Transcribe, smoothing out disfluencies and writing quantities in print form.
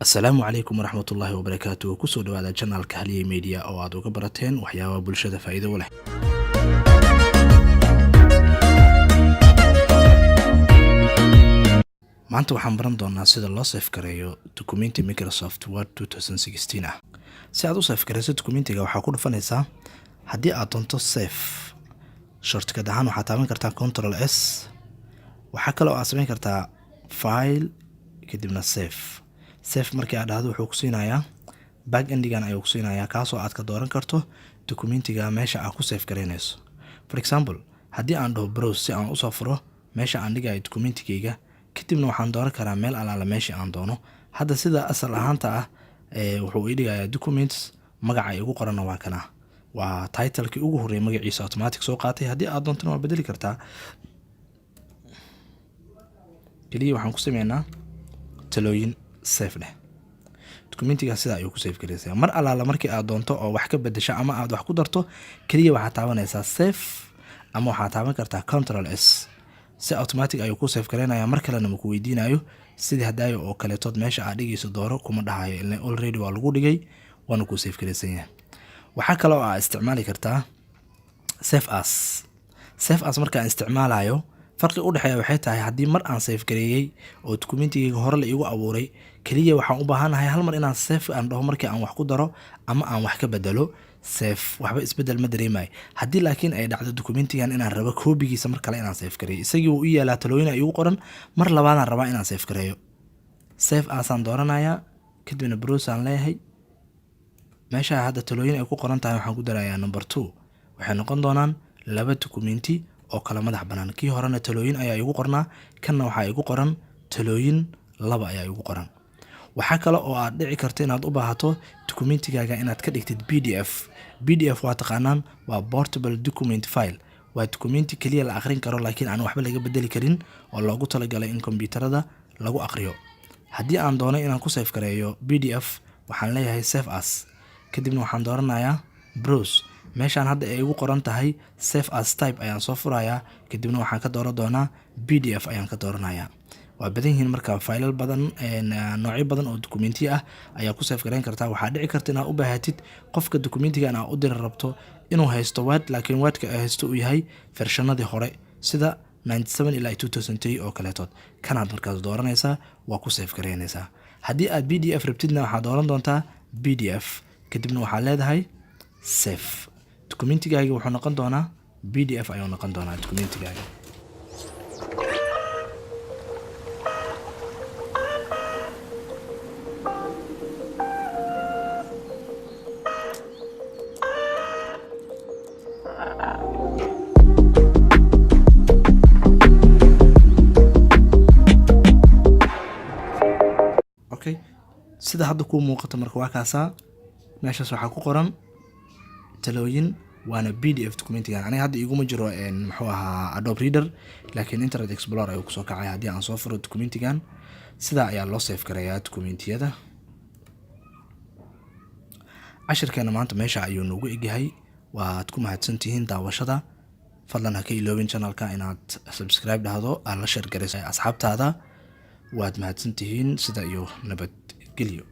Asalaamu calaykum waraxmatullaahi wabarakaatuh. Kusoo dhawaada channelka Haliyey Media oo aad uga barateen waxyaabaha bulshada faa'iido u leh. Maanta waxaan baran doonaa sida loo save gareeyo dukumeenti Microsoft Word 2016 ah. Si aad u save gareyso dukumeentiga waxaa ku dhufanaysaa haddii aad doonto save shortcut ahaan waxaad taaban kartaa Ctrl S. waxaa kale oo aad samayn kartaa file kadibna save markii aad dhahdo wuxuu ku siinayaa back endigan ayuu ku siinayaa kaasoo aad ka dooran karto dukumeentiga meesha aad ku save gareynayso. For example, haddii aan dhaho browse si aan u soo furo meesha aan dhigayo dukumentigayga, kadibna waxaan dooran karaa meel alaala meesha aan doono. Hadda sida asal ahaanta ah wuxuu ii dhigayaa documents, magaca igu qoranna waa kana. Waa title-kii ugu horreeyay magaciisa automatic soo qaatay. Haddii aad doontana waa bedeli kartaa. kaliya waxaan ku sameynaa talooyin save leh. Dukumentiga sida ayuu ku save gareysaya. Mar alaala markii aad doonto oo wax ka bedesho ama aad wax ku darto, kaliya waxaad taabanaysaa save ama waxaad taaban kartaa Ctrl S. si automatic ayuu ku save gareynayaa. Mar kalena ma ku weydiinayo sidii hadaayo oo kale tood meesha aad dhigayso dooro kuma dhahayo ilaa already waa lagu dhigay waana ku save gareysan yahay. waxaa kale oo aad isticmaali kartaa save as marka aan isticmaalayo farqi u dhaxeeya waxay tahay haddii mar aan save gareeyay oo dukumentigayga hore la igu abuuray, kaliya waxaan u baahanahay hal mar inaan save aan dhaho markii aan wax ku daro ama aan wax ka bedelo save waxba isbedel ma dareemayo. haddii laakiin ay dhacdo dukumentigan inaan rabo koobigiisa mar kale inaan save gareeyo, isagii uu i yaalaa talooyin ay igu qoran, mar labaadaan rabaa inaan save gareeyo. save asaan dooranayaa kadibna browse aan leeyahay. meesha hadda talooyin ay ku qoran tahay waxaan ku darayaa number 2. waxay noqon doonaan laba dukumenti oo kala madax banaan. kii horena talooyin ayaa igu qornaa, kanna waxaa igu qoran talooyin laba ayaa igu qoran. waxaa kale oo aad dhici karto inaad u baahato dukumentigaaga inaad ka dhigtid PDF waa taqaanaan, waa portable document file. waa dukumenti kaliya la akhrin karo laakiin aan waxba laga bedeli karin oo loogu talagalay in kombiyuutarada lagu akhriyo. haddii aan doono inaan ku save gareeyo PDF, waxaan leeyahay save as, kadibna waxaan dooranayaa browse. meeshaan hadda ay igu qoran tahay save as type ayaan soo furayaa, kadibna waxaan ka dooran doonaa PDF ayaan ka dooranayaa. waa badan yihiin marka faylal badan noocyo badan oo dukumenti ah ayaa ku save gareyn kartaa. waxaa dhici karta inaad u baahatid qofka dukumentiga aad u diri rabto inuu haysto Word, laakiin Wordka ay haysto uu yahay versionadii hore sida 97 ilaa 2003 oo kaleetood. kanaad markaas dooranaysaa waa ku save gareynaysaa. haddii aad PDF rabtidna waxaad dooran doontaa PDF, kadibna waxaad leedahay save. dukumentigaaga wuxuu noqon doonaa PDF ayuu noqon doonaa dukumentigaaga. Okay, sida hadda ku muuqato marka waa kaasaa meeshaas waxaa ku qoran talooyin waana PDF dukumentigan. aniga hadda iguma jiro muxuu ahaa Adobe Reader, laakiin Internet Explorer ayuu kusoo kacay. haddii aan soo furo dukumentigan, sidaa ayaa loo save gareeyaa dukumentiyada. cashirkeena maanta meesha ayuu noogu egyahay. waad ku mahadsantihiin daawashada. fadlan ha ka iloobin channelka inaad subscribe dhahdo, aad la share gareyso asxaabtaada. waad mahadsantihiin. sida iyo nabadgelyo.